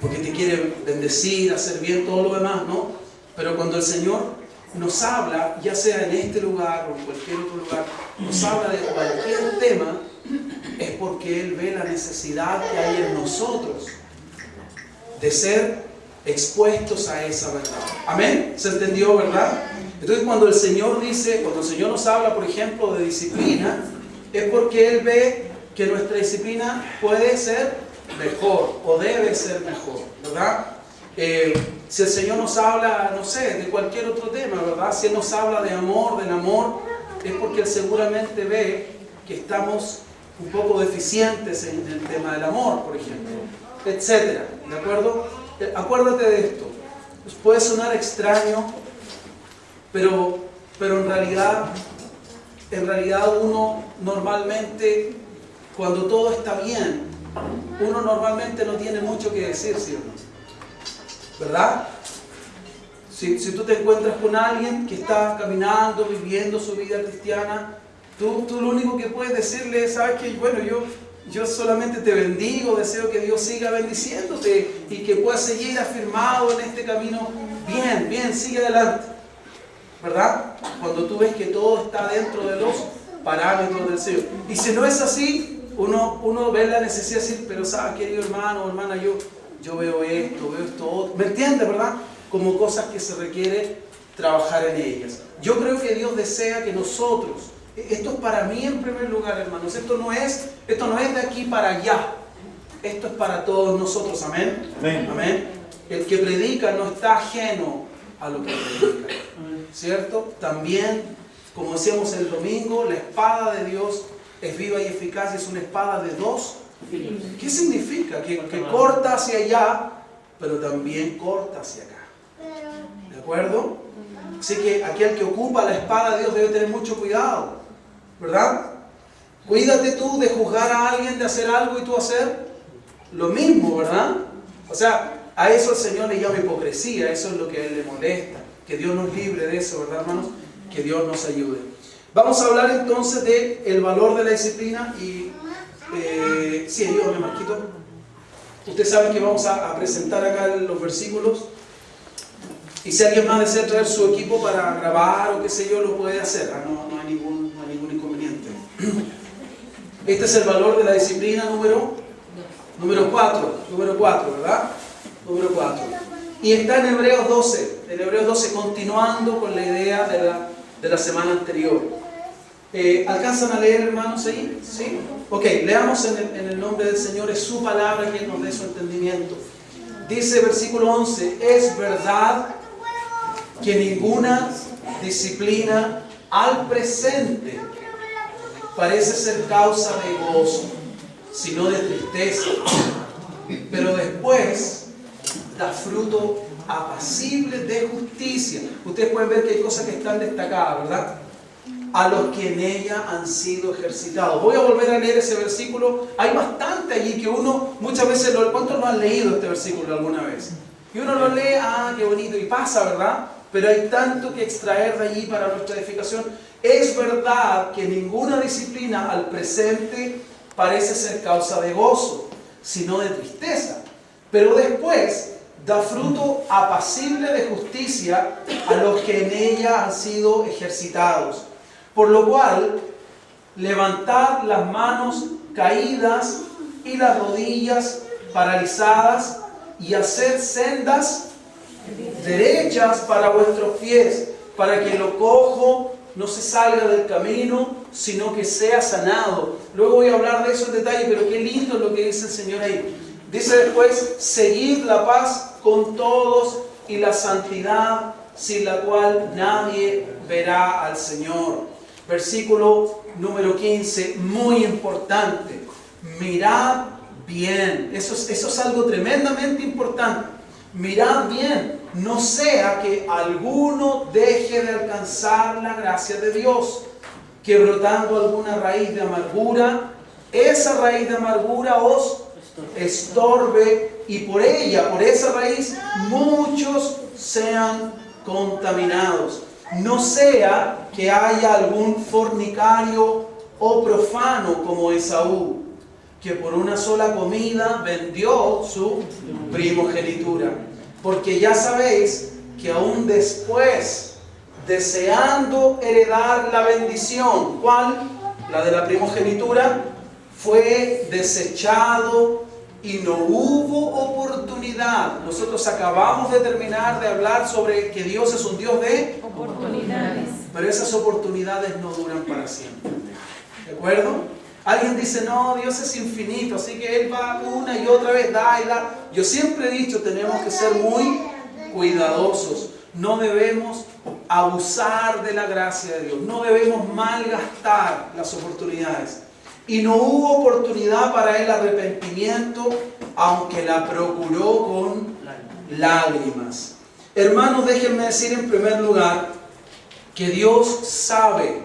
porque te quiere bendecir, hacer bien, todo lo demás, ¿no? Pero cuando el Señor nos habla, ya sea en este lugar o en cualquier otro lugar, nos habla de cualquier tema, es porque Él ve la necesidad que hay en nosotros de ser expuestos a esa verdad. ¿Amén? ¿Se entendió, verdad? Entonces cuando el Señor nos habla, por ejemplo, de disciplina, es porque Él ve que nuestra disciplina puede ser mejor o debe ser mejor, ¿verdad? Si el Señor nos habla, no sé, de cualquier otro tema, ¿verdad? Si Él nos habla de amor, del amor, es porque Él seguramente ve que estamos un poco deficientes en el tema del amor, por ejemplo, etcétera, ¿de acuerdo? Acuérdate de esto. Pues puede sonar extraño, pero en realidad uno normalmente, cuando todo está bien, uno normalmente no tiene mucho que decir, ¿sí o no? ¿Verdad? Si tú te encuentras con alguien que está caminando, viviendo su vida cristiana, tú lo único que puedes decirle es, ¿sabes qué? Bueno, yo solamente te bendigo, deseo que Dios siga bendiciéndote y que puedas seguir afirmado en este camino. Bien, sigue adelante. ¿Verdad? Cuando tú ves que todo está dentro de los parámetros del Señor. Y si no es así, uno ve la necesidad de decir, pero sabes, querido hermano o hermana, yo veo esto otro. ¿Me entiendes, verdad? Como cosas que se requiere trabajar en ellas. Yo creo que Dios desea que nosotros, esto es para mí en primer lugar, hermanos, esto no es de aquí para allá. Esto es para todos nosotros, amén. Amén. El que predica no está ajeno a lo que predica, ¿cierto? También, como decíamos el domingo, la espada de Dios es viva y eficaz, es una espada de dos. ¿Qué significa? Que corta hacia allá, pero también corta hacia acá. ¿De acuerdo? Así que aquel que ocupa la espada de Dios debe tener mucho cuidado, ¿verdad? Cuídate tú de juzgar a alguien, de hacer algo y tú hacer lo mismo, ¿verdad? O sea, a eso el Señor le llama hipocresía, eso es lo que a Él le molesta. Que Dios nos libre de eso, ¿verdad, hermanos? Que Dios nos ayude. Vamos a hablar entonces del valor de la disciplina y... sí, ayúdame, Marquito. Ustedes saben que vamos a presentar acá los versículos. Y si alguien más desea traer su equipo para grabar o qué sé yo, lo puede hacer. No hay ningún inconveniente. Este es el valor de la disciplina número 4. Número 4, ¿verdad? Número 4. Y está en Hebreos 12. En Hebreos 12, continuando con la idea de la semana anterior. ¿Alcanzan a leer, hermanos, ahí? ¿Sí? Ok, leamos en el nombre del Señor. Es su palabra que nos dé su entendimiento. Dice versículo 11: es verdad que ninguna disciplina al presente parece ser causa de gozo, sino de tristeza, pero después da fruto apacible de justicia. Ustedes pueden ver que hay cosas que están destacadas, ¿verdad? A los que en ella han sido ejercitados. Voy a volver a leer ese versículo. Hay bastante allí que uno muchas veces ¿cuántos no han leído este versículo alguna vez? Y uno lo lee, qué bonito, y pasa, ¿verdad? Pero hay tanto que extraer de allí para nuestra edificación. Es verdad que ninguna disciplina al presente parece ser causa de gozo, sino de tristeza, pero después da fruto apacible de justicia a los que en ella han sido ejercitados. Por lo cual, levantad las manos caídas y las rodillas paralizadas y haced sendas derechas para vuestros pies, para que lo cojo no se salga del camino, sino que sea sanado. Luego voy a hablar de eso en detalle, pero qué lindo lo que dice el Señor ahí. Dice después: seguid la paz con todos y la santidad, sin la cual nadie verá al Señor. Versículo número 15, muy importante. Mirad bien. Eso es algo tremendamente importante. Mirad bien. No sea que alguno deje de alcanzar la gracia de Dios, que brotando alguna raíz de amargura, esa raíz de amargura os estorbe, y por ella, por esa raíz, muchos sean contaminados. No sea que haya algún fornicario o profano como Esaú, que por una sola comida vendió su primogenitura. Porque ya sabéis que aún después, deseando heredar la bendición, ¿cuál? La de la primogenitura, fue desechado y no hubo oportunidad. Nosotros acabamos de terminar de hablar sobre que Dios es un Dios de oportunidades. Pero esas oportunidades no duran para siempre. ¿De acuerdo? Alguien dice, no, Dios es infinito, así que Él va una y otra vez, da y da. Yo siempre he dicho, tenemos que ser muy cuidadosos. No debemos abusar de la gracia de Dios. No debemos malgastar las oportunidades. Y no hubo oportunidad para el arrepentimiento, aunque la procuró con lágrimas. Hermanos, déjenme decir en primer lugar que Dios sabe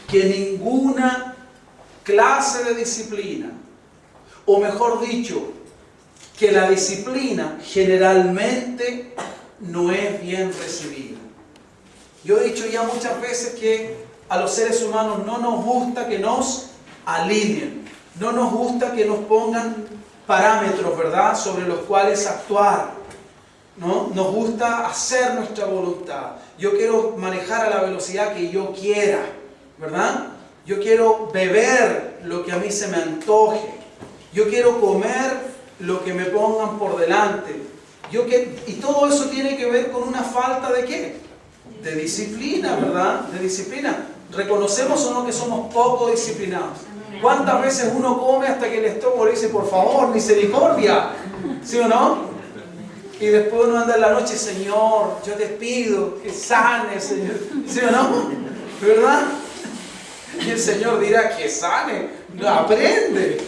que ninguna clase de disciplina, o mejor dicho, que la disciplina generalmente no es bien recibida. Yo he dicho ya muchas veces que a los seres humanos no nos gusta que nos alineen, no nos gusta que nos pongan parámetros, ¿verdad?, sobre los cuales actuar. ¿No? Nos gusta hacer nuestra voluntad. Yo quiero manejar a la velocidad que yo quiera, ¿verdad? Yo quiero beber lo que a mí se me antoje. Yo quiero comer lo que me pongan por delante. Y todo eso tiene que ver con una falta ¿de qué? De disciplina, ¿verdad? De disciplina. ¿Reconocemos o no que somos poco disciplinados? ¿Cuántas veces uno come hasta que el estómago le dice, por favor, misericordia? ¿Sí o no? Y después uno anda en la noche, Señor, yo te pido que sane, Señor. ¿Sí o no? ¿Verdad? Y el Señor dirá que sane. No, aprende.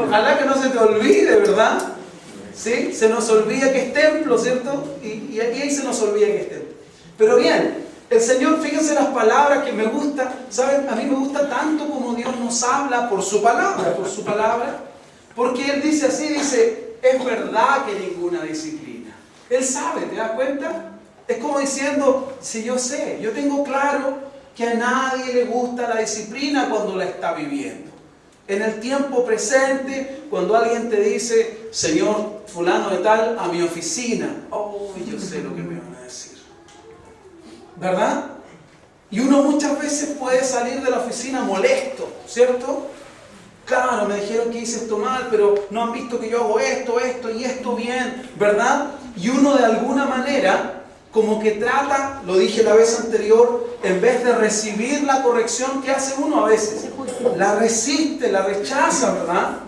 Ojalá que no se te olvide, ¿verdad? ¿Sí? Se nos olvida que es templo, ¿cierto? Y ahí se nos olvida que es templo. Pero bien, el Señor, fíjense las palabras que me gustan. ¿Saben? A mí me gusta tanto como Dios nos habla por su palabra. Porque Él dice así, dice... Es verdad que ninguna disciplina. Él sabe, ¿te das cuenta? Es como diciendo, si yo sé, yo tengo claro que a nadie le gusta la disciplina cuando la está viviendo. En el tiempo presente, cuando alguien te dice, Señor, fulano de tal, a mi oficina. Oh, yo sé lo que me van a decir. ¿Verdad? Y uno muchas veces puede salir de la oficina molesto, ¿cierto? Claro, me dijeron que hice esto mal, pero no han visto que yo hago esto y esto bien, ¿verdad? Y uno de alguna manera, como que trata, lo dije la vez anterior, en vez de recibir la corrección, ¿qué hace uno a veces? La resiste, la rechaza, ¿verdad?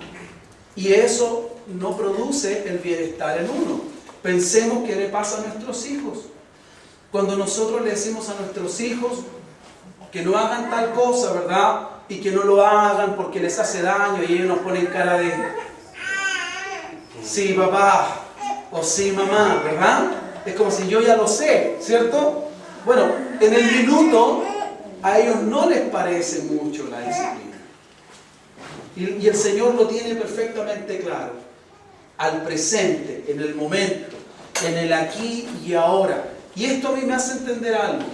Y eso no produce el bienestar en uno. Pensemos qué le pasa a nuestros hijos. Cuando nosotros le decimos a nuestros hijos que no hagan tal cosa, ¿verdad?, y que no lo hagan porque les hace daño, y ellos nos ponen cara de sí papá o sí mamá, ¿verdad? Es como si yo ya lo sé, ¿cierto? Bueno, en el minuto a ellos no les parece mucho la disciplina, y el Señor lo tiene perfectamente claro, al presente, en el momento, en el aquí y ahora. Y esto a mí me hace entender algo,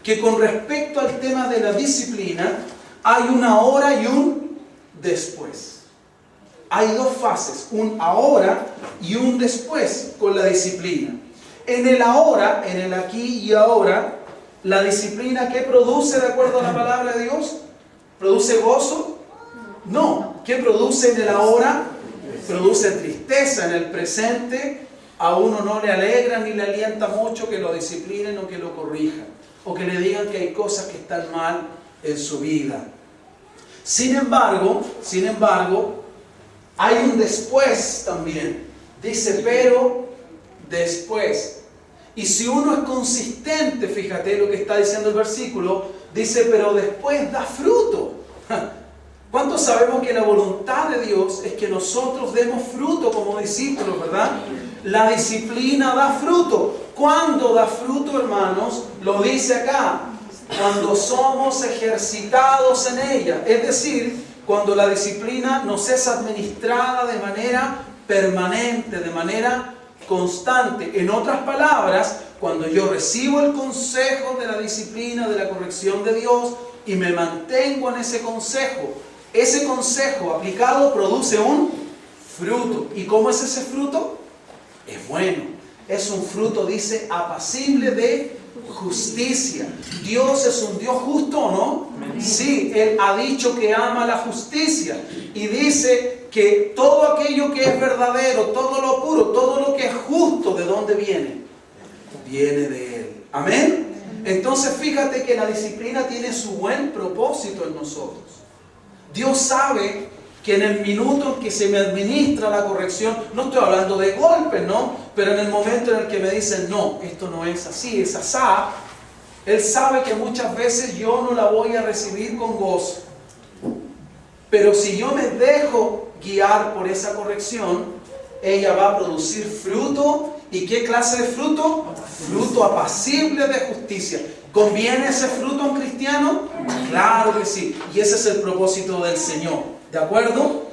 que con respecto al tema de la disciplina hay una ahora y un después. Hay dos fases, un ahora y un después con la disciplina. En el ahora, en el aquí y ahora, la disciplina, ¿qué produce de acuerdo a la palabra de Dios? ¿Produce gozo? No. ¿Qué produce en el ahora? Produce tristeza. En el presente a uno no le alegra ni le alienta mucho que lo disciplinen o que lo corrijan, o que le digan que hay cosas que están mal en su vida. Sin embargo, hay un después también. Dice, pero después. Y si uno es consistente, fíjate lo que está diciendo el versículo, dice, pero después da fruto. ¿Cuántos sabemos que la voluntad de Dios es que nosotros demos fruto como discípulos, verdad? La disciplina da fruto. ¿Cuándo da fruto, hermanos? Lo dice acá. Cuando somos ejercitados en ella. Es decir, cuando la disciplina nos es administrada de manera permanente, de manera constante. En otras palabras, cuando yo recibo el consejo de la disciplina, de la corrección de Dios, y me mantengo en ese consejo, ese consejo aplicado produce un fruto. ¿Y cómo es ese fruto? Es bueno. Es un fruto, dice, apacible de justicia. ¿Dios es un Dios justo o no? Sí, Él ha dicho que ama la justicia. Y dice que todo aquello que es verdadero, todo lo puro, todo lo que es justo, ¿de dónde viene? Viene de Él. Amén. Entonces fíjate que la disciplina tiene su buen propósito en nosotros. Dios sabe que en el minuto en que se me administra la corrección, no estoy hablando de golpes, ¿no? Pero en el momento en el que me dicen, no, esto no es así, es asá, Él sabe que muchas veces yo no la voy a recibir con gozo. Pero si yo me dejo guiar por esa corrección, ella va a producir fruto. ¿Y qué clase de fruto? Fruto apacible de justicia. ¿Conviene ese fruto a un cristiano? Claro que sí. Y ese es el propósito del Señor. ¿De acuerdo?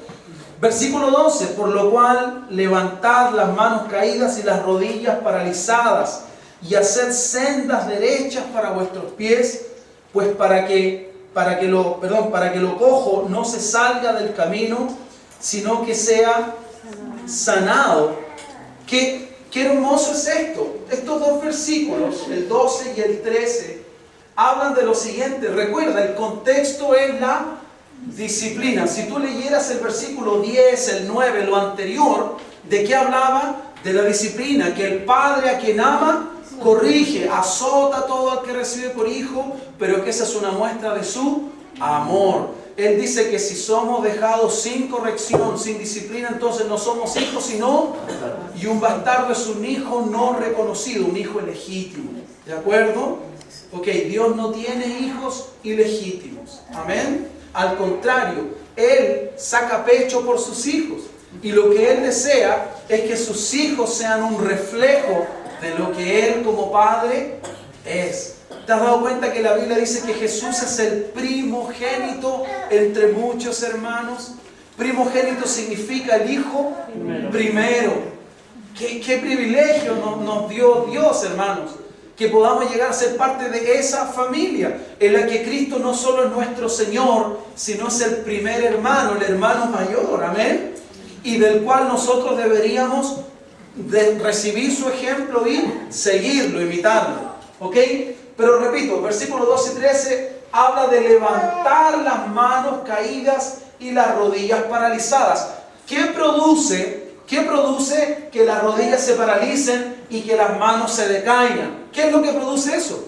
Versículo 12. Por lo cual, levantad las manos caídas y las rodillas paralizadas, y haced sendas derechas para vuestros pies, pues para que lo cojo no se salga del camino, sino que sea sanado. Qué hermoso es esto. Estos dos versículos, el 12 y el 13, hablan de lo siguiente. Recuerda, el contexto es la disciplina. Si tú leyeras el versículo 10, el 9, lo anterior, ¿de qué hablaba? De la disciplina, que el padre a quien ama corrige, azota a todo al que recibe por hijo, pero que esa es una muestra de su amor. Él dice que si somos dejados sin corrección, sin disciplina, entonces no somos hijos, sino, y un bastardo es un hijo no reconocido, un hijo ilegítimo. ¿De acuerdo? Ok, Dios no tiene hijos ilegítimos. Amén. Al contrario, Él saca pecho por sus hijos. Y lo que Él desea es que sus hijos sean un reflejo de lo que Él como Padre es. ¿Te has dado cuenta que la Biblia dice que Jesús es el primogénito entre muchos hermanos? Primogénito significa el hijo primero. ¿Qué privilegio nos dio Dios, hermanos? Que podamos llegar a ser parte de esa familia en la que Cristo no solo es nuestro Señor, sino es el primer hermano, el hermano mayor, amén, y del cual nosotros deberíamos de recibir su ejemplo y seguirlo, imitarlo, ¿ok? Pero repito, versículos 12 y 13 habla de levantar las manos caídas y las rodillas paralizadas. ¿Qué produce que las rodillas se paralicen y que las manos se decaigan? ¿Qué es lo que produce eso?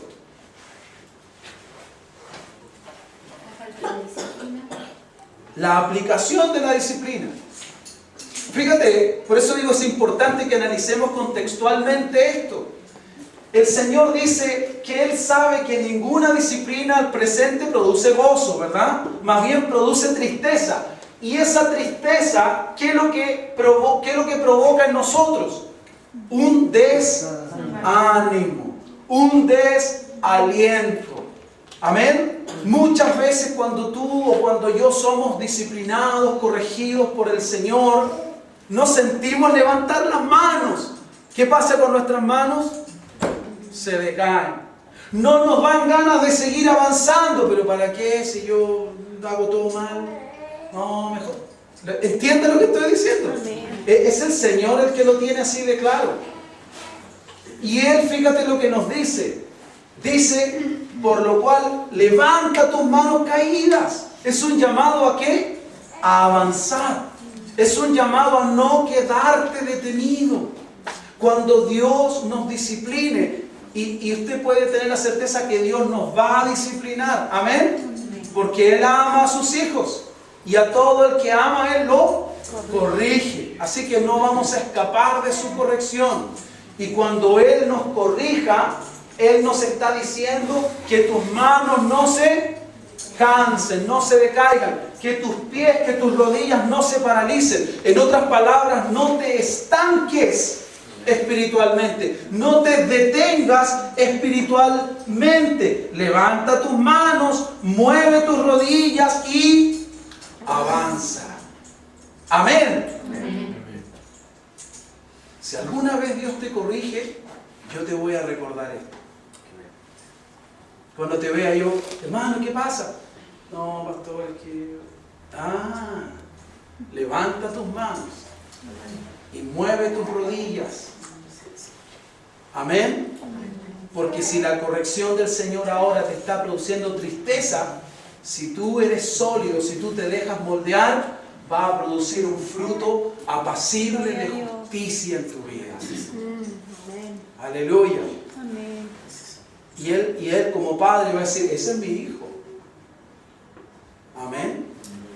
La aplicación de la disciplina. Fíjate, por eso digo, es importante que analicemos contextualmente esto. El Señor dice que Él sabe que ninguna disciplina al presente produce gozo, ¿verdad? Más bien produce tristeza. Y esa tristeza, ¿qué es lo que provoca en nosotros? Un desánimo, un desaliento. Amén. Muchas veces cuando tú o cuando yo somos disciplinados, corregidos por el Señor, nos sentimos levantar las manos. ¿Qué pasa con nuestras manos? Se decaen. No nos dan ganas de seguir avanzando, pero ¿para qué si yo hago todo mal? No, mejor. ¿Entiendes lo que estoy diciendo? Es el Señor el que lo tiene así de claro. Y Él, fíjate lo que nos dice. Dice, por lo cual, levanta tus manos caídas. Es un llamado ¿a qué? A avanzar. Es un llamado a no quedarte detenido. Cuando Dios nos discipline, y usted puede tener la certeza que Dios nos va a disciplinar. Amén. Porque Él ama a sus hijos. Y a todo el que ama, Él lo corrige. Así que no vamos a escapar de su corrección. Y cuando Él nos corrija, Él nos está diciendo que tus manos no se cansen, no se decaigan, que tus pies, que tus rodillas no se paralicen. En otras palabras, no te estanques espiritualmente, no te detengas espiritualmente. Levanta tus manos, mueve tus rodillas y avanza. Amén. Si alguna vez Dios te corrige, yo te voy a recordar esto. Cuando te vea yo, hermano, ¿qué pasa? No, pastor, es que Levanta tus manos y mueve tus rodillas. Amén. Porque si la corrección del Señor ahora te está produciendo tristeza, si tú eres sólido, si tú te dejas moldear, va a producir un fruto apacible de justicia en tu vida. Aleluya. Y él como padre va a decir, ese es mi hijo. Amén.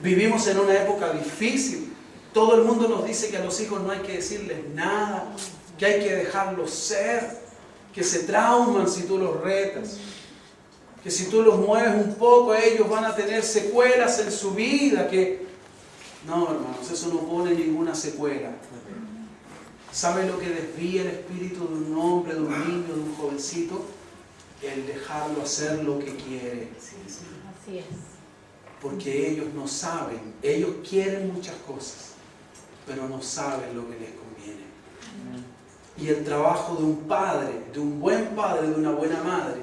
Vivimos en una época difícil. Todo el mundo nos dice que a los hijos no hay que decirles nada, que hay que dejarlos ser, que se trauman si tú los retas, que si tú los mueves un poco ellos van a tener secuelas en su vida. No, hermanos, eso no pone ninguna secuela. ¿Sabe lo que desvía el espíritu de un hombre, de un niño, de un jovencito? El dejarlo hacer lo que quiere. Así es. Porque ellos no saben, ellos quieren muchas cosas, pero no saben lo que les conviene. Y el trabajo de un padre, de un buen padre, de una buena madre,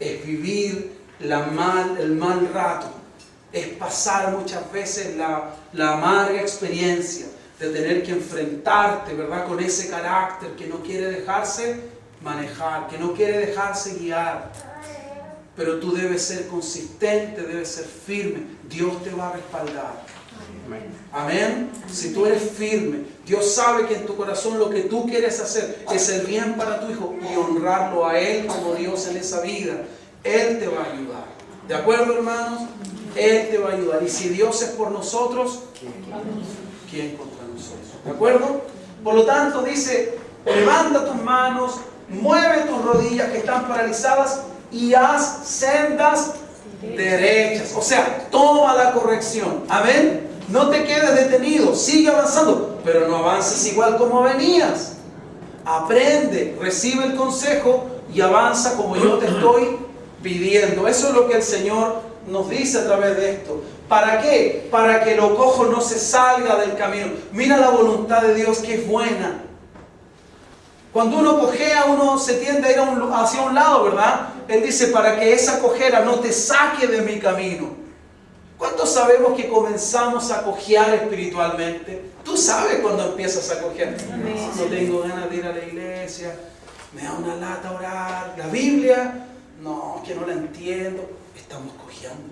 es vivir el mal rato, es pasar muchas veces la amarga experiencia de tener que enfrentarte, ¿verdad?, con ese carácter que no quiere dejarse manejar, que no quiere dejarse guiar. Pero tú debes ser consistente, debes ser firme. Dios te va a respaldar. Amén. Si tú eres firme, Dios sabe que en tu corazón lo que tú quieres hacer es el bien para tu hijo y honrarlo a Él como Dios en esa vida. Él te va a ayudar. ¿De acuerdo, hermanos? Él te va a ayudar. Y si Dios es por nosotros, ¿quién contra nosotros? ¿De acuerdo? Por lo tanto, dice, levanta tus manos, mueve tus rodillas que están paralizadas y haz sendas derechas. O sea, toma la corrección. Amén. No te quedes detenido, sigue avanzando, pero no avances igual como venías. Aprende, recibe el consejo y avanza como yo te estoy pidiendo. Eso es lo que el Señor nos dice a través de esto. ¿Para qué? Para que lo cojo no se salga del camino. Mira la voluntad de Dios que es buena. Cuando uno cojea, uno se tiende a ir hacia un lado, ¿verdad? Él dice, para que esa cojera no te saque de mi camino. ¿Cuántos sabemos que comenzamos a cojear espiritualmente? Tú sabes cuando empiezas a cojear. No tengo ganas de ir a la iglesia, me da una lata orar. La Biblia, no, que no la entiendo. Estamos cojeando.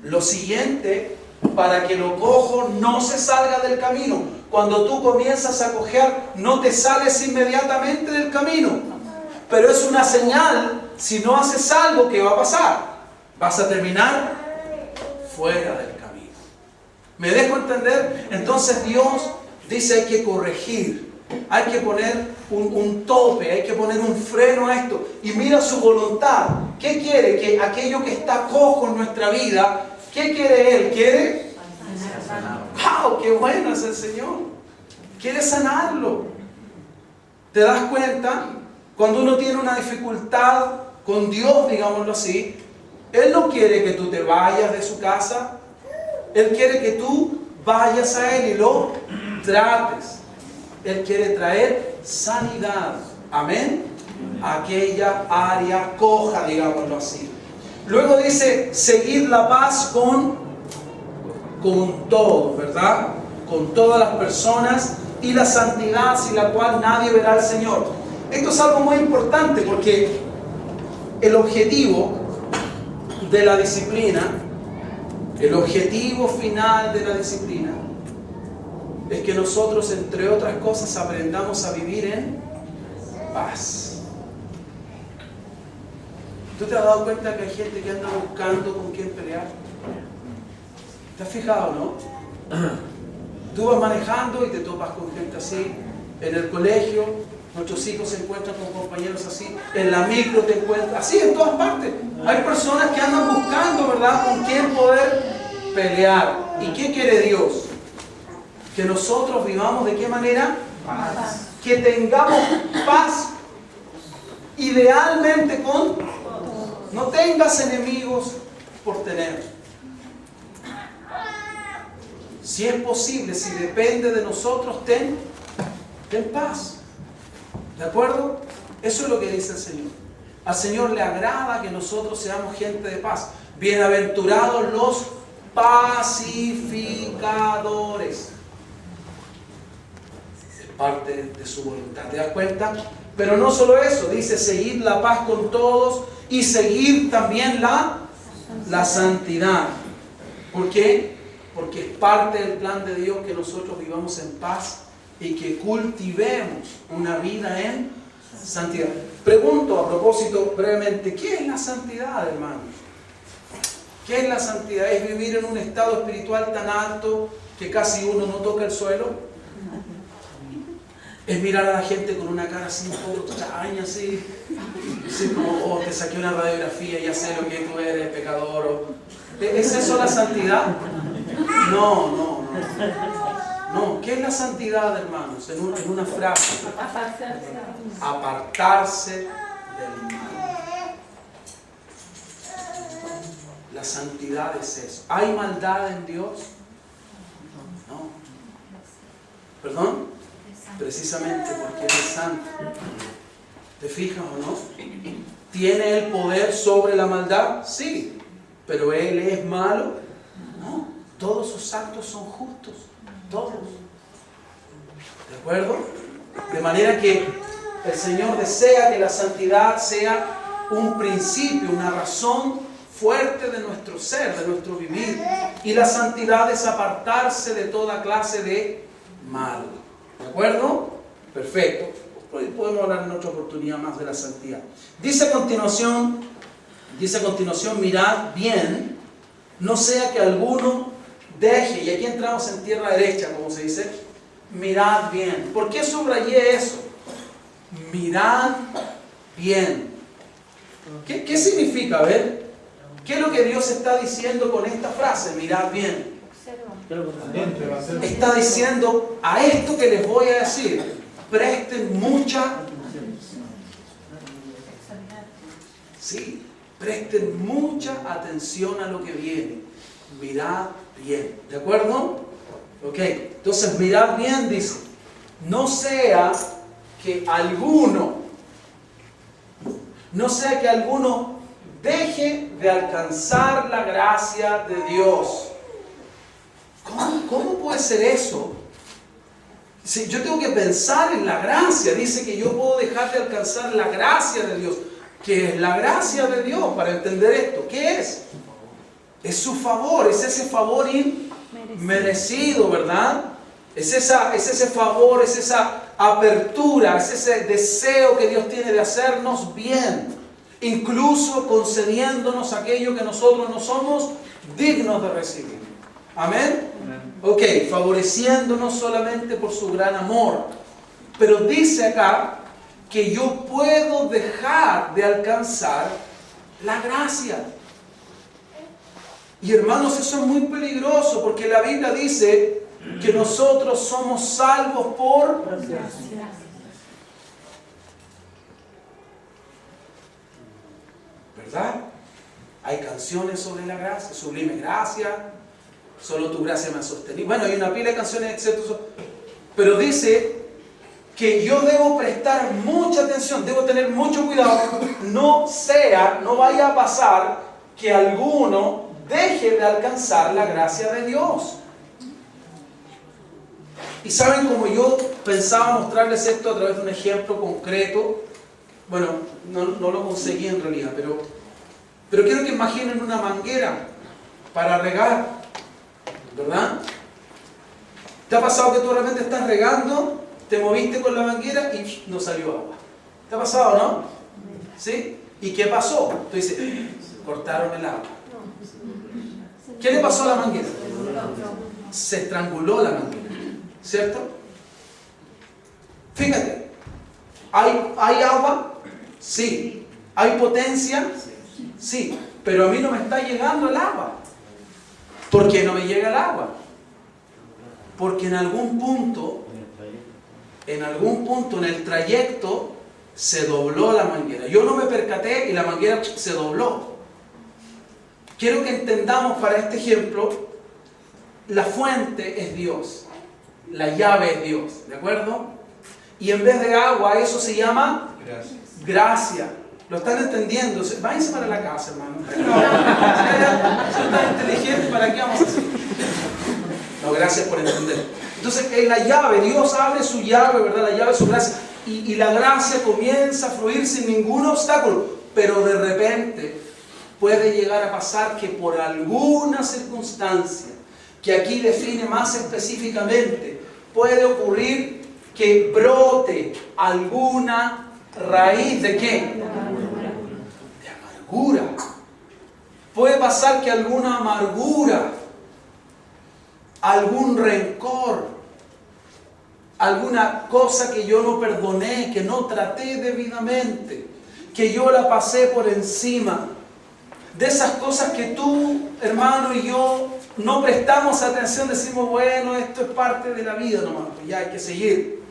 Lo siguiente, para que lo cojo no se salga del camino. Cuando tú comienzas a cojear, no te sales inmediatamente del camino. Pero es una señal, si no haces algo, ¿qué va a pasar? Vas a terminar fuera del camino. ¿Me dejo entender? Entonces Dios dice, hay que corregir, hay que poner un tope, hay que poner un freno a esto. Y mira su voluntad. ¿Qué quiere? Que aquello que está cojo en nuestra vida, ¿qué quiere Él? ¿Quiere? ¡Wow! ¡Qué bueno es el Señor! Quiere sanarlo. ¿Te das cuenta? Cuando uno tiene una dificultad con Dios, digámoslo así, Él no quiere que tú te vayas de su casa. Él quiere que tú vayas a Él y lo trates. Él quiere traer sanidad. Amén. Aquella área coja, digámoslo así. Luego dice, seguir la paz con todos, ¿verdad? Con todas las personas y la santidad sin la cual nadie verá al Señor. Esto es algo muy importante porque el objetivo de la disciplina, el objetivo final de la disciplina es que nosotros, entre otras cosas, aprendamos a vivir en paz. ¿Tú te has dado cuenta que hay gente que anda buscando con quién pelear? ¿Te has fijado, no? Tú vas manejando y te topas con gente así. En el colegio, nuestros hijos se encuentran con compañeros así. En la micro te encuentras así, en todas partes. Hay personas que andan buscando, ¿verdad?, con quién poder pelear. ¿Y qué quiere Dios? Que nosotros vivamos ¿de qué manera? Paz. Que tengamos paz. Idealmente con... No tengas enemigos por tener. Si es posible, si depende de nosotros, ten paz. ¿De acuerdo? Eso es lo que dice el Señor. Al Señor le agrada que nosotros seamos gente de paz. Bienaventurados los pacificadores. Es parte de su voluntad, ¿te das cuenta? Pero no solo eso, dice seguid la paz con todos y seguid también la santidad. ¿Por qué? Porque es parte del plan de Dios que nosotros vivamos en paz y que cultivemos una vida en santidad. Pregunto a propósito brevemente, ¿qué es la santidad, hermanos? ¿Qué es la santidad? ¿Es vivir en un estado espiritual tan alto que casi uno no toca el suelo? ¿Es mirar a la gente con una cara así un poco extraña, así como, oh, te saqué una radiografía, ya sé lo que tú eres, pecador? ¿Es eso la santidad? No. No, ¿qué es la santidad, hermanos? En una frase. Apartarse del mal. La santidad es eso. ¿Hay maldad en Dios? No. ¿Perdón? Precisamente porque Él es santo. ¿Te fijas o no? ¿Tiene el poder sobre la maldad? Sí. ¿Pero Él es malo? No. Todos sus actos son justos. Todos. ¿De acuerdo? De manera que el Señor desea que la santidad sea un principio, una razón fuerte de nuestro ser, de nuestro vivir. Y la santidad es apartarse de toda clase de mal. ¿De acuerdo? Perfecto. Podemos hablar en otra oportunidad más de la santidad. Dice a continuación, mirad bien, no sea que alguno deje, y aquí entramos en tierra derecha, como se dice, mirad bien. ¿Por qué subrayé eso? Mirad bien. ¿Qué significa? A ver, ¿qué es lo que Dios está diciendo con esta frase? Mirad bien. Está diciendo, a esto que les voy a decir, presten mucha atención a lo que viene. Mirad bien. ¿De acuerdo? Ok. Entonces, mirad bien, dice. No sea que alguno deje de alcanzar la gracia de Dios. ¿Cómo puede ser eso? Si yo tengo que pensar en la gracia, dice que yo puedo dejar de alcanzar la gracia de Dios. ¿Qué es la gracia de Dios? Para entender esto, ¿qué es? Es su favor, es ese favor inmerecido, ¿verdad? Es ese favor, es esa apertura, es ese deseo que Dios tiene de hacernos bien, incluso concediéndonos aquello que nosotros no somos dignos de recibir. ¿Amén? Ok, favoreciéndonos solamente por su gran amor. Pero dice acá que yo puedo dejar de alcanzar la gracia. Y hermanos, eso es muy peligroso porque la Biblia dice que nosotros somos salvos por gracia. ¿Verdad? Hay canciones sobre la gracia, sublime gracia, solo tu gracia me ha sostenido. Bueno, hay una pila de canciones, etc. Pero dice que yo debo prestar mucha atención, debo tener mucho cuidado, no vaya a pasar que alguno deje de alcanzar la gracia de Dios. Y saben, como yo pensaba mostrarles esto a través de un ejemplo concreto, bueno, no lo conseguí en realidad, pero quiero que imaginen una manguera para regar, ¿verdad? ¿Te ha pasado que tú de repente estás regando, te moviste con la manguera y no salió agua? ¿Te ha pasado, no? ¿Sí? ¿Y qué pasó? Tú dices, cortaron el agua. ¿Qué le pasó a la manguera? Se estranguló la manguera, ¿cierto? Fíjate, ¿hay agua? Sí. ¿Hay potencia? Sí. Pero a mí no me está llegando el agua. ¿Por qué no me llega el agua? Porque en algún punto en el trayecto se dobló la manguera. Yo no me percaté y la manguera se dobló. Quiero que entendamos para este ejemplo, la fuente es Dios, la llave es Dios, ¿de acuerdo? Y en vez de agua, eso se llama gracia. ¿Lo están entendiendo? Váyanse para la casa, hermano. Son tan inteligentes, ¿para qué vamos a hacer? No, gracias por entender. Entonces, en la llave, Dios abre su llave, ¿verdad? La llave es su gracia. Y la gracia comienza a fluir sin ningún obstáculo. Pero de repente puede llegar a pasar que por alguna circunstancia, que aquí define más específicamente, puede ocurrir que brote alguna raíz ¿de qué? De amargura. Puede pasar que alguna amargura, algún rencor, alguna cosa que yo no perdoné, que no traté debidamente, que yo la pasé por encima, de esas cosas que tú, hermano, y yo no prestamos atención, decimos, bueno, esto es parte de la vida nomás, pues ya hay que seguir.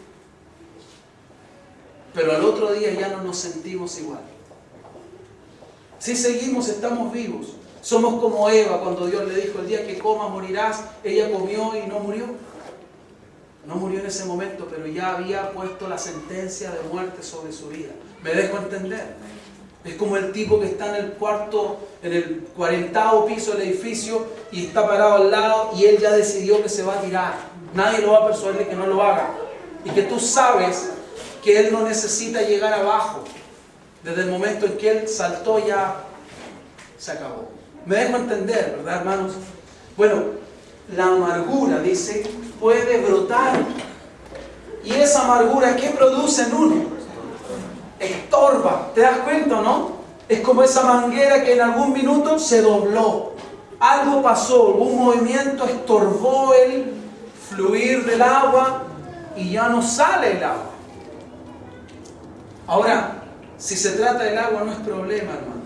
Pero al otro día ya no nos sentimos igual. Si seguimos, estamos vivos. Somos como Eva cuando Dios le dijo, el día que comas morirás. Ella comió y no murió. No murió en ese momento, pero ya había puesto la sentencia de muerte sobre su vida. ¿Me dejo entender? Es como el tipo que está en el cuarto, en el 40º piso del edificio y está parado al lado y él ya decidió que se va a tirar. Nadie lo va a persuadir de que no lo haga. Y que tú sabes que él no necesita llegar abajo. Desde el momento en que él saltó ya se acabó. Me dejo entender, ¿verdad, hermanos? Bueno, la amargura, dice, puede brotar. ¿Y esa amargura qué produce en uno? Estorba. ¿Te das cuenta o no? Es como esa manguera que en algún minuto se dobló. Algo pasó, algún movimiento estorbó el fluir del agua y ya no sale el agua. Ahora, si se trata del agua no es problema, hermano.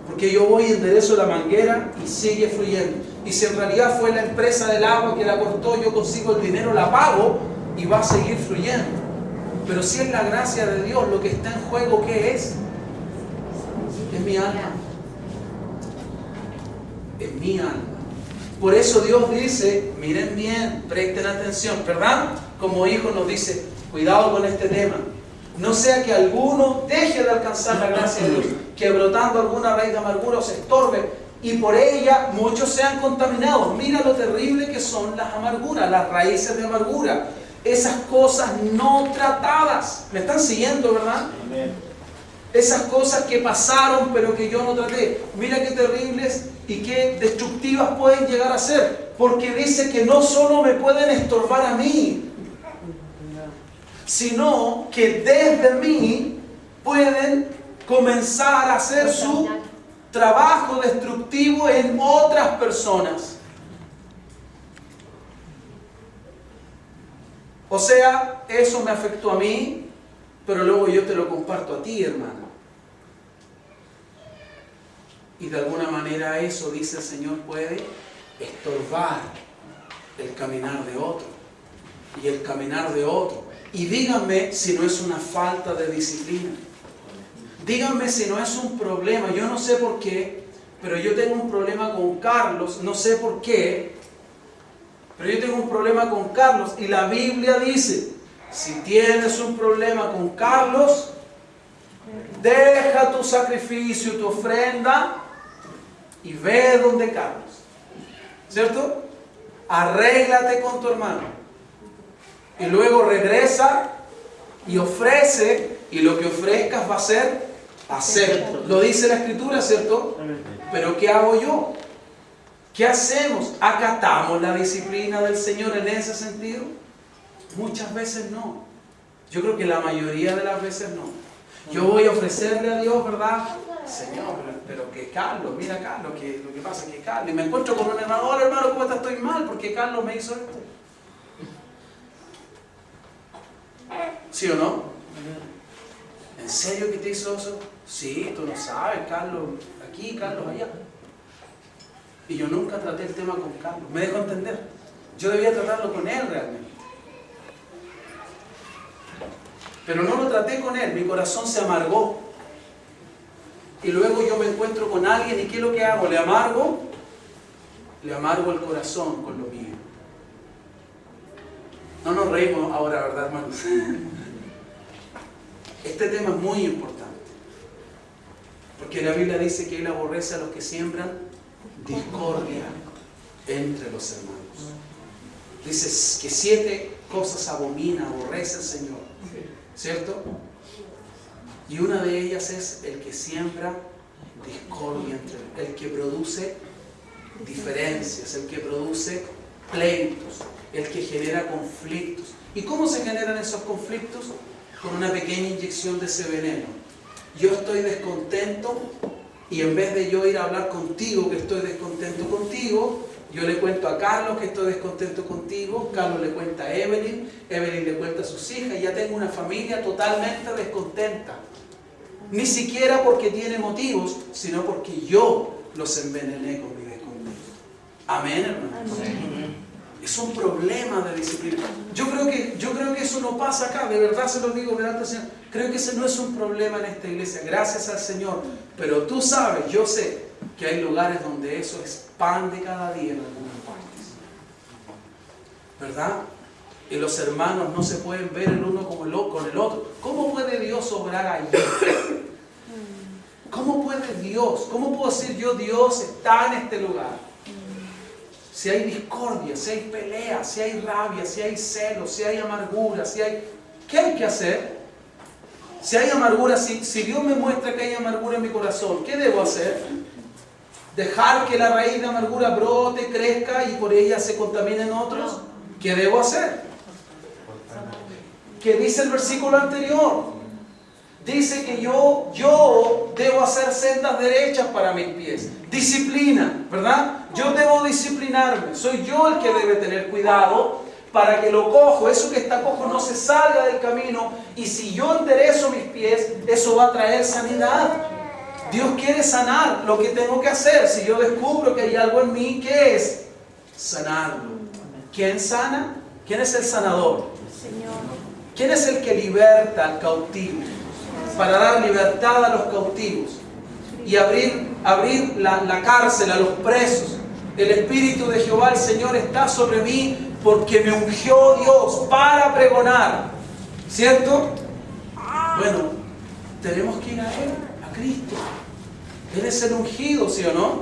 Porque yo voy y enderezo la manguera y sigue fluyendo. Y si en realidad fue la empresa del agua que la cortó, yo consigo el dinero, la pago y va a seguir fluyendo. Pero si es la gracia de Dios lo que está en juego, ¿qué es? Es mi alma. Es mi alma. Por eso Dios dice, miren bien, presten atención, ¿verdad? Como hijo nos dice, cuidado con este tema. No sea que alguno deje de alcanzar la gracia de Dios, que brotando alguna raíz de amargura os estorbe y por ella muchos sean contaminados. Mira lo terrible que son las amarguras, las raíces de amargura. Esas cosas no tratadas. ¿Me están siguiendo, verdad? Amén. Esas cosas que pasaron pero que yo no traté. Mira qué terribles y qué destructivas pueden llegar a ser. Porque dice que no solo me pueden estorbar a mí, sino que desde mí pueden comenzar a hacer su trabajo destructivo en otras personas. O sea, eso me afectó a mí, pero luego yo te lo comparto a ti, hermano. Y de alguna manera eso, dice el Señor, puede estorbar el caminar de otro. Y el caminar de otro. Y díganme si no es una falta de disciplina. Díganme si no es un problema. Yo no sé por qué, pero yo tengo un problema con Carlos. No sé por qué, pero yo tengo un problema con Carlos. Y la Biblia dice, si tienes un problema con Carlos, deja tu sacrificio, tu ofrenda y ve donde Carlos. ¿Cierto? Arréglate con tu hermano. Y luego regresa y ofrece, y lo que ofrezcas va a ser acepto. Lo dice la Escritura, ¿cierto? Pero ¿qué hago yo? ¿Qué hacemos? ¿Acatamos la disciplina del Señor en ese sentido? Muchas veces no. Yo creo que la mayoría de las veces no. Yo voy a ofrecerle a Dios, ¿verdad? Señor, pero que Carlos, mira Carlos, que lo que pasa es que Carlos, y me encuentro con un hermano, hola hermano, ¿cómo estás? Estoy mal porque Carlos me hizo esto. ¿Sí o no? ¿En serio que te hizo eso? Sí, tú no sabes, Carlos aquí, Carlos allá. Y yo nunca traté el tema con Carlos. ¿Me dejo entender? Yo debía tratarlo con él realmente. Pero no lo traté con él, mi corazón se amargó. Y luego yo me encuentro con alguien y ¿qué es lo que hago? ¿Le amargo? Le amargo el corazón con lo mío. No nos reímos ahora, ¿verdad, hermanos? Este tema es muy importante. Porque la Biblia dice que Él aborrece a los que siembran discordia entre los hermanos. Dice que 7 cosas abomina, aborrece el Señor, ¿cierto? Y una de ellas es el que siembra discordia entre el que produce diferencias, el que produce pleitos, el que genera conflictos. ¿Y cómo se generan esos conflictos? Con una pequeña inyección de ese veneno. Yo estoy descontento y en vez de yo ir a hablar contigo que estoy descontento contigo, yo le cuento a Carlos que estoy descontento contigo, Carlos le cuenta a Evelyn, Evelyn le cuenta a sus hijas, y ya tengo una familia totalmente descontenta. Ni siquiera porque tiene motivos, sino porque yo los envenené con mi descontento. Amén, hermanos. Amén. Es un problema de disciplina. Yo creo que eso no pasa acá, de verdad se lo digo delante del Señor. Creo que ese no es un problema en esta iglesia, gracias al Señor. Pero tú sabes, yo sé que hay lugares donde eso es pan de cada día en algunas partes. ¿Verdad? Y los hermanos no se pueden ver el uno con el otro. ¿Cómo puede Dios obrar allí? ¿Cómo puede Dios? ¿Cómo puedo decir yo, Dios está en este lugar? Si hay discordia, si hay pelea, si hay rabia, si hay celos, si hay amargura, si hay... ¿Qué hay que hacer? Si hay amargura, si Dios me muestra que hay amargura en mi corazón, ¿qué debo hacer? ¿Dejar que la raíz de amargura brote, crezca y por ella se contaminen otros? ¿Qué debo hacer? ¿Qué dice el versículo anterior? Dice que yo debo hacer sendas derechas para mis pies. Disciplina, ¿verdad? Yo debo disciplinarme. Soy yo el que debe tener cuidado para que lo cojo, eso que está cojo no se salga del camino. Y si yo enderezo mis pies, eso va a traer sanidad. Dios quiere sanar. Lo que tengo que hacer, si yo descubro que hay algo en mí, ¿qué es? Sanarlo. ¿Quién sana? ¿Quién es el sanador? Señor. ¿Quién es el que liberta al cautivo? Para dar libertad a los cautivos y abrir la cárcel a los presos. El Espíritu de Jehová, el Señor, está sobre mí porque me ungió Dios para pregonar. ¿Cierto? Bueno, tenemos que ir a Él, a Cristo. Él es el ungido, ¿sí o no?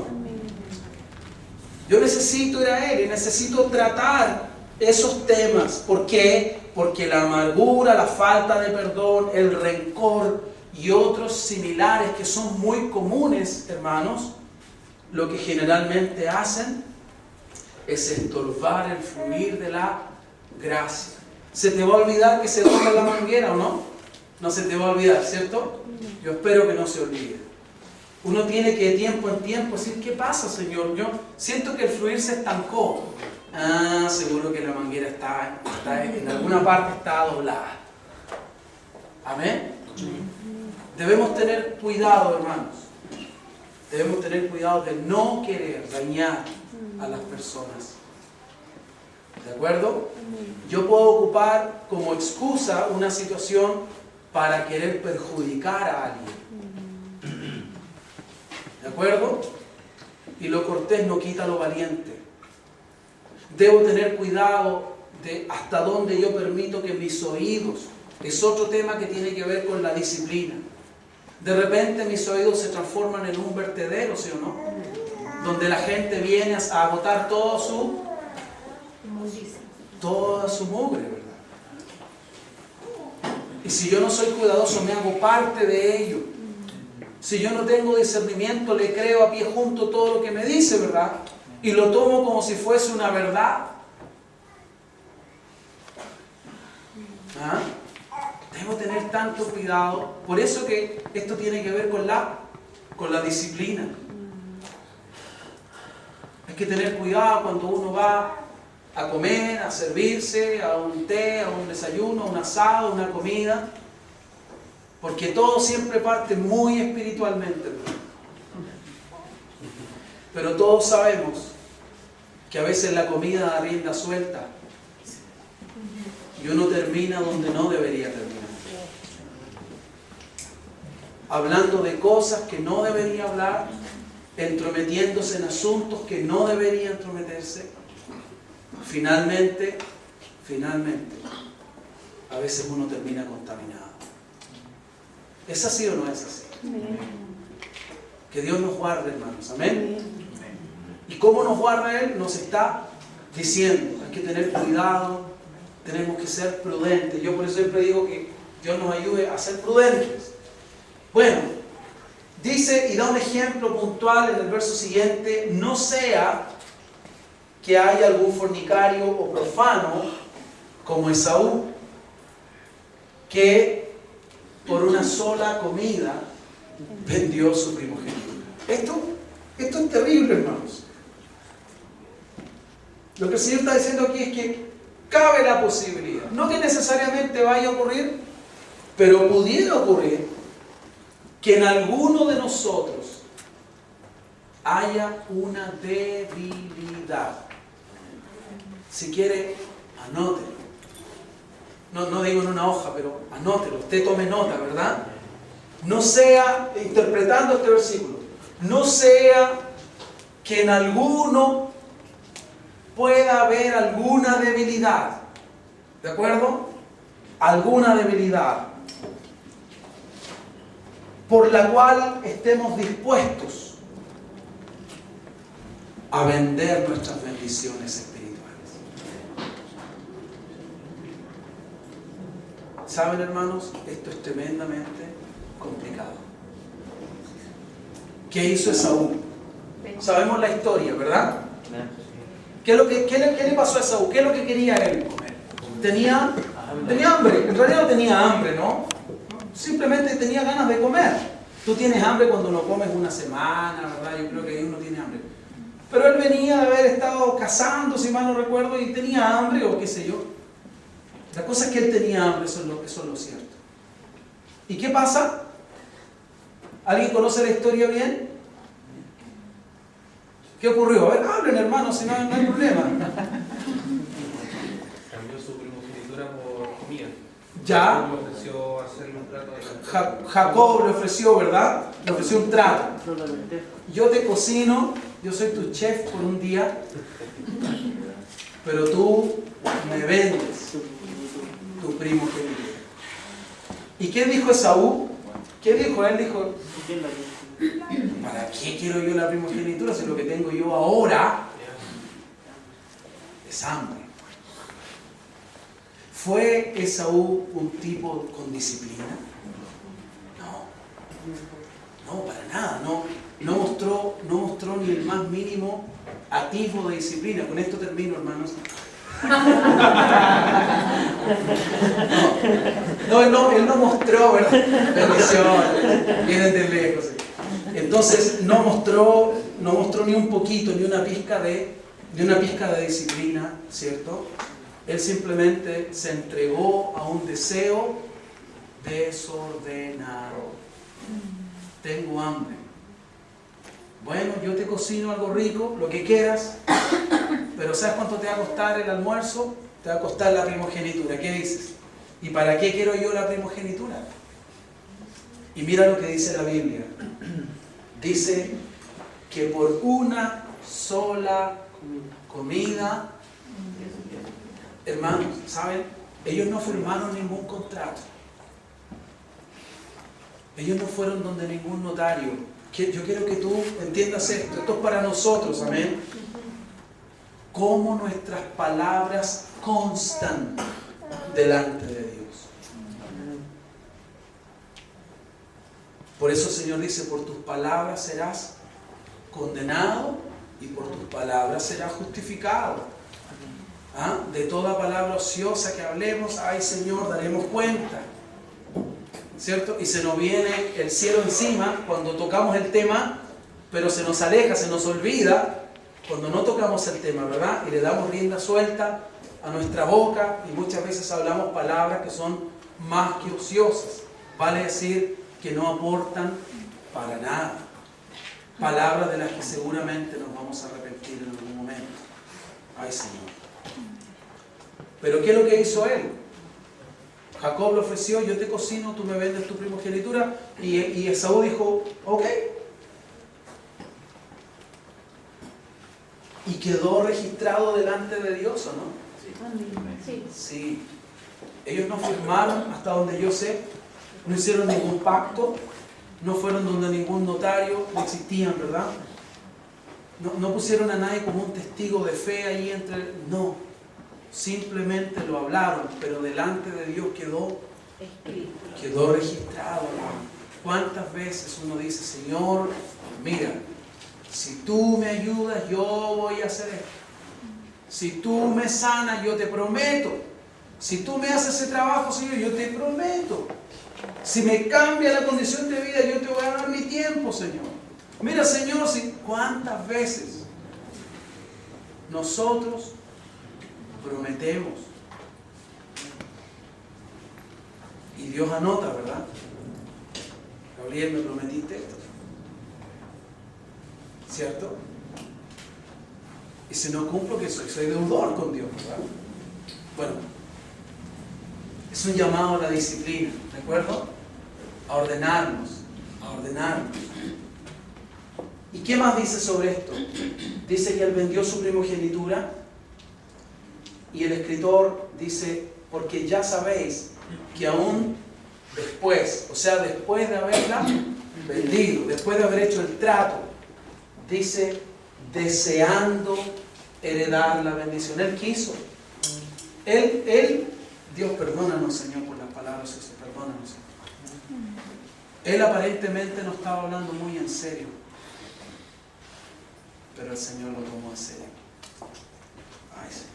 Yo necesito ir a Él y necesito tratar esos temas. ¿Por qué? Porque la amargura, la falta de perdón, el rencor y otros similares que son muy comunes, hermanos, lo que generalmente hacen es estorbar el fluir de la gracia. ¿Se te va a olvidar que se toca la manguera o no? No se te va a olvidar, ¿cierto? Yo espero que no se olvide. Uno tiene que de tiempo en tiempo decir, ¿qué pasa, Señor? Yo siento que el fluir se estancó. Ah, seguro que la manguera está en alguna parte está doblada. Amén. Debemos tener cuidado, hermanos. Debemos tener cuidado de no querer dañar a las personas. ¿De acuerdo? Yo puedo ocupar como excusa una situación para querer perjudicar a alguien. ¿De acuerdo? Y lo cortés no quita lo valiente. Debo tener cuidado de hasta dónde yo permito que mis oídos, es otro tema que tiene que ver con la disciplina. De repente mis oídos se transforman en un vertedero, ¿sí o no? Donde la gente viene a agotar toda su mugre, ¿verdad? Y si yo no soy cuidadoso, me hago parte de ello. Si yo no tengo discernimiento, le creo a pie junto todo lo que me dice, ¿verdad? Y lo tomo como si fuese una verdad. ¿Ah? Debo tener tanto cuidado. Por eso que esto tiene que ver con la disciplina. Hay que tener cuidado cuando uno va a comer, a servirse, a un té, a un desayuno, a un asado, a una comida. Porque todo siempre parte muy espiritualmente, ¿verdad? Pero todos sabemos que a veces la comida da rienda suelta y uno termina donde no debería terminar. Hablando de cosas que no debería hablar, entrometiéndose en asuntos que no debería entrometerse. Finalmente, a veces uno termina contaminado. ¿Es así o no es así? Que Dios nos guarde, hermanos. Amén. ¿Y cómo nos guarda Él? Nos está diciendo, hay que tener cuidado, tenemos que ser prudentes. Yo por eso siempre digo que Dios nos ayude a ser prudentes. Bueno, dice y da un ejemplo puntual en el verso siguiente: no sea que haya algún fornicario o profano como Esaú, que por una sola comida vendió su primogénito. Esto es terrible, hermanos. Lo que el Señor está diciendo aquí es que cabe la posibilidad, no que necesariamente vaya a ocurrir, pero pudiera ocurrir que en alguno de nosotros haya una debilidad. Si quiere, anótelo. No digo en una hoja, pero anótelo. Usted tome nota, ¿verdad? No sea, interpretando este versículo, no sea que en alguno pueda haber alguna debilidad. ¿De acuerdo? Alguna debilidad por la cual estemos dispuestos a vender nuestras bendiciones espirituales. ¿Saben, hermanos? Esto es tremendamente complicado. ¿Qué hizo Esaú? Sabemos la historia, ¿verdad? ¿Qué le pasó a Esaú? ¿Qué es lo que quería él comer? Tenía hambre. En realidad no tenía hambre, ¿no? Simplemente tenía ganas de comer. Tú tienes hambre cuando no comes una semana, ¿verdad? Yo creo que ahí uno tiene hambre. Pero él venía de haber estado cazando, si mal no recuerdo, y tenía hambre o qué sé yo. La cosa es que él tenía hambre, eso es lo cierto. ¿Y qué pasa? ¿Alguien conoce la historia bien? ¿Qué ocurrió? A ver, hablen, hermanos, si no hay problema. Cambió su primogenitura por comida. Ya. Le ofreció hacerle un trato de Jacob le ofreció, ¿verdad? Le ofreció un trato. Yo te cocino, yo soy tu chef por un día, pero tú me vendes tu primogenitura. ¿Y qué dijo Esaú? ¿Qué dijo? Él dijo: ¿para qué quiero yo la primogenitura si lo que tengo yo ahora es hambre? ¿Fue Esaú un tipo con disciplina? No, para nada. No mostró ni el más mínimo atisbo de disciplina. Con esto termino, hermanos. Él no mostró, ¿verdad? Bendición, vienen de lejos. Entonces no mostró ni un poquito, ni una pizca de disciplina, ¿cierto? Él simplemente se entregó a un deseo desordenado. Tengo hambre. Bueno, yo te cocino algo rico, lo que quieras, pero ¿sabes cuánto te va a costar el almuerzo? Te va a costar la primogenitura. ¿Qué dices? ¿Y para qué quiero yo la primogenitura? Y mira lo que dice la Biblia. Dice que por una sola comida, hermanos, ¿saben? Ellos no firmaron ningún contrato. Ellos no fueron donde ningún notario. Yo quiero que tú entiendas esto. Esto es para nosotros, amén. Cómo nuestras palabras constan delante de Dios. Por eso el Señor dice: por tus palabras serás condenado y por tus palabras serás justificado. ¿Ah? De toda palabra ociosa que hablemos, ay Señor, daremos cuenta. ¿Cierto? Y se nos viene el cielo encima cuando tocamos el tema, pero se nos aleja, se nos olvida cuando no tocamos el tema, ¿verdad? Y le damos rienda suelta a nuestra boca y muchas veces hablamos palabras que son más que ociosas. Vale decir que no aportan para nada. Palabras de las que seguramente nos vamos a arrepentir en algún momento. Ay Señor. Pero ¿qué es lo que hizo él? Jacob le ofreció: yo te cocino, tú me vendes tu primogenitura. Y Esaú dijo: ok. Y quedó registrado delante de Dios, ¿o no? Sí. Ellos no firmaron, hasta donde yo sé, no hicieron ningún pacto, no fueron donde ningún notario, no existían, ¿verdad? No pusieron a nadie como un testigo de fe ahí entre... No, simplemente lo hablaron, pero delante de Dios quedó registrado. ¿Cuántas veces uno dice, Señor, mira, si tú me ayudas, yo voy a hacer esto? Si tú me sanas, yo te prometo. Si tú me haces ese trabajo, Señor, yo te prometo. Si me cambia la condición de vida, yo te voy a dar mi tiempo, Señor. Mira, Señor, ¿cuántas veces nosotros prometemos? Y Dios anota, ¿verdad? Gabriel, me prometiste esto, ¿cierto? Y si no cumplo, que soy deudor con Dios, ¿verdad? Bueno, es un llamado a la disciplina, ¿de acuerdo? A ordenarnos. ¿Y qué más dice sobre esto? Dice que él vendió su primogenitura y el escritor dice, porque ya sabéis que aún después, o sea, después de haberla vendido, después de haber hecho el trato, dice, deseando heredar la bendición. Él quiso. Dios, perdónanos, Señor, por las palabras, perdónanos, Señor. Él aparentemente no estaba hablando muy en serio, pero el Señor lo tomó en serio. Ay, Señor.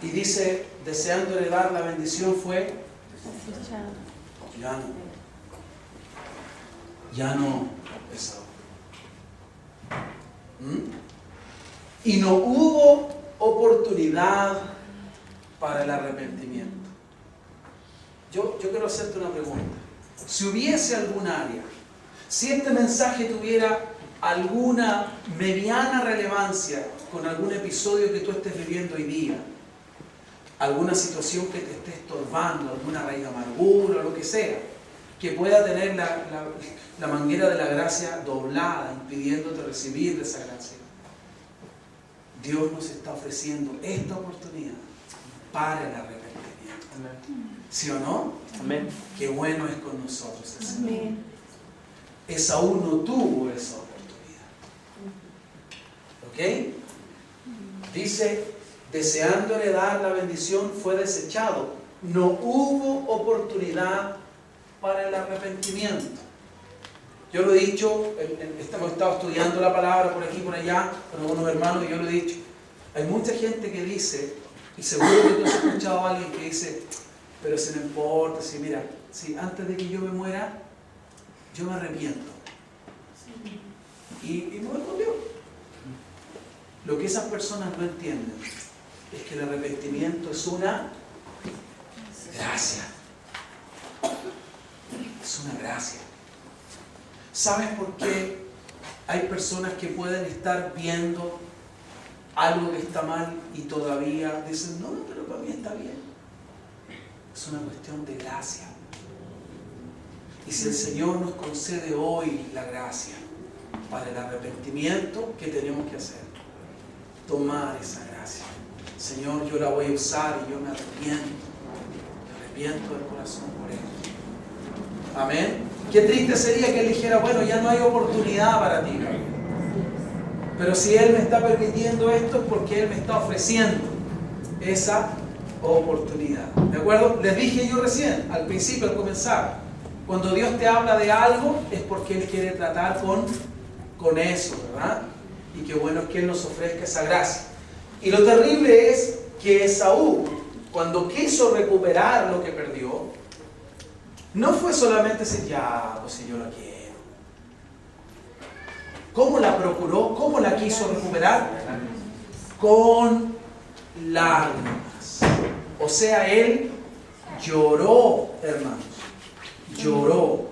Y dice, deseando heredar la bendición fue ya no Esaú. Y no hubo oportunidad para el arrepentimiento. Yo quiero hacerte una pregunta. Si hubiese algún área, si este mensaje tuviera alguna mediana relevancia con algún episodio que tú estés viviendo hoy día, alguna situación que te esté estorbando, alguna raíz de amargura, lo que sea, que pueda tener la manguera de la gracia doblada, impidiéndote recibir de esa gracia, Dios nos está ofreciendo esta oportunidad para el arrepentimiento. ¿Sí o no? Amén. Qué bueno es con nosotros el Señor. Amén. Esaú no tuvo esa oportunidad. ¿Ok? Dice, deseando heredar la bendición, fue desechado. No hubo oportunidad para el arrepentimiento. Yo lo he dicho, hemos estado estudiando la palabra por aquí y por allá con algunos hermanos, y yo lo he dicho. Hay mucha gente que dice, y seguro que tú has escuchado a alguien que dice, pero si no importa, si mira, si antes de que yo me muera, yo me arrepiento. Y me voy con Dios. Lo que esas personas no entienden es que el arrepentimiento es una gracia. Es una gracia. ¿Sabes por qué hay personas que pueden estar viendo algo que está mal y todavía dicen, no, pero para mí está bien? Es una cuestión de gracia. Y si el Señor nos concede hoy la gracia para el arrepentimiento, ¿qué tenemos que hacer? Tomar esa gracia. Señor, yo la voy a usar y yo me arrepiento del corazón por él. Amén. Qué triste sería que él dijera, bueno, ya no hay oportunidad para ti. Pero si él me está permitiendo esto es porque él me está ofreciendo esa oportunidad. ¿De acuerdo? Les dije yo recién, al principio, al comenzar, cuando Dios te habla de algo es porque Él quiere tratar con eso, ¿verdad? Y qué bueno es que Él nos ofrezca esa gracia. Y lo terrible es que Esaú, cuando quiso recuperar lo que perdió, no fue solamente decir, ya, pues si yo la quiero. ¿Cómo la procuró? ¿Cómo la quiso recuperar? Con lágrimas. O sea, él lloró, hermanos. Lloró.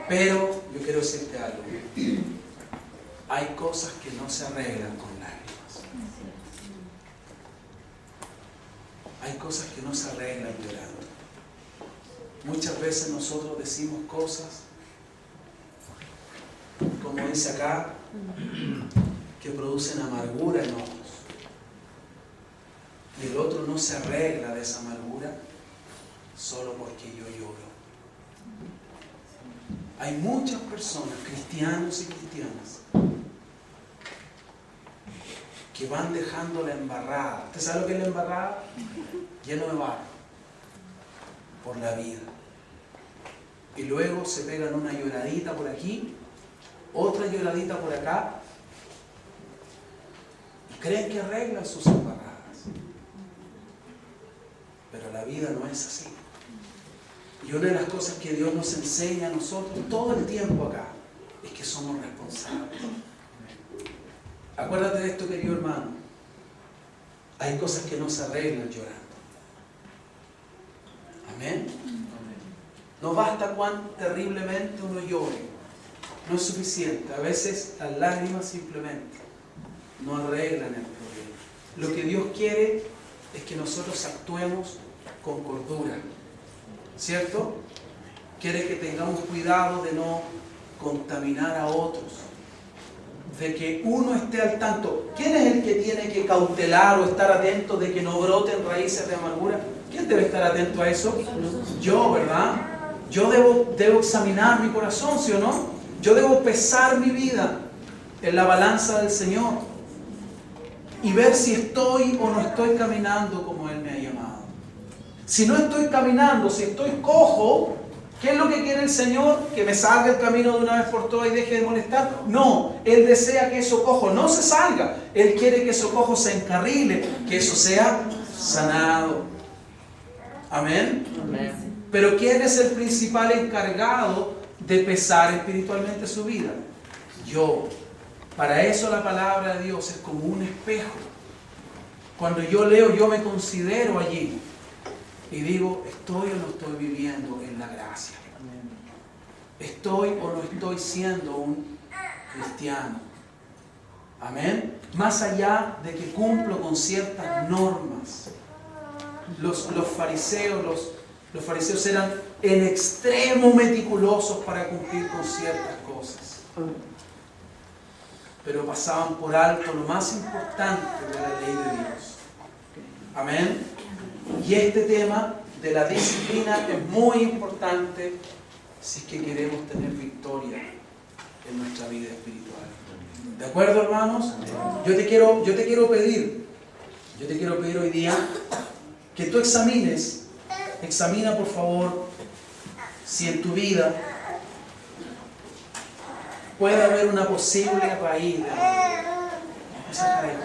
Pero yo quiero decirte algo. Hay cosas que no se arreglan con lágrimas. Hay cosas que no se arreglan llorando. Muchas veces nosotros decimos cosas, como dice acá, que producen amargura en otros. Y el otro no se arregla de esa amargura solo porque yo lloro. Hay muchas personas, cristianos y cristianas, que van dejando la embarrada. ¿Usted sabe lo que es la embarrada? Lleno de barro por la vida. Y luego se pegan una lloradita por aquí, otra lloradita por acá, y creen que arreglan sus embarradas. Pero la vida no es así. Y una de las cosas que Dios nos enseña a nosotros todo el tiempo acá es que somos responsables. Acuérdate de esto, querido hermano. Hay cosas que no se arreglan llorando. Amén. No basta cuán terriblemente uno llore. No es suficiente. A veces las lágrimas simplemente no arreglan el problema. Lo que Dios quiere es que nosotros actuemos con cordura. ¿Cierto? Quiere que tengamos cuidado de no contaminar a otros. De que uno esté al tanto. ¿Quién es el que tiene que cautelar o estar atento de que no broten raíces de amargura? ¿Quién debe estar atento a eso? Yo, ¿verdad? Yo debo examinar mi corazón, ¿sí o no? Yo debo pesar mi vida en la balanza del Señor y ver si estoy o no estoy caminando como Él me ha llamado. Si no estoy caminando, si estoy cojo, ¿qué es lo que quiere el Señor? ¿Que me salga el camino de una vez por todas y deje de molestar? No, Él desea que eso cojo no se salga. Él quiere que eso cojo se encarrile, que eso sea sanado. Amén. Amén. Pero ¿quién es el principal encargado de pesar espiritualmente su vida? Yo. Para eso la palabra de Dios es como un espejo. Cuando yo leo, yo me considero allí. Y digo, ¿estoy o no estoy viviendo en la gracia? ¿Estoy o no estoy siendo un cristiano? Amén. Más allá de que cumplo con ciertas normas. Los fariseos eran en extremo meticulosos para cumplir con ciertas cosas. Pero pasaban por alto lo más importante de la ley de Dios. Amén. Y este tema de la disciplina es muy importante si es que queremos tener victoria en nuestra vida espiritual. ¿De acuerdo, hermanos? Yo te quiero pedir hoy día que tú examina por favor si en tu vida puede haber una posible raíz de amargura. Esa raíz.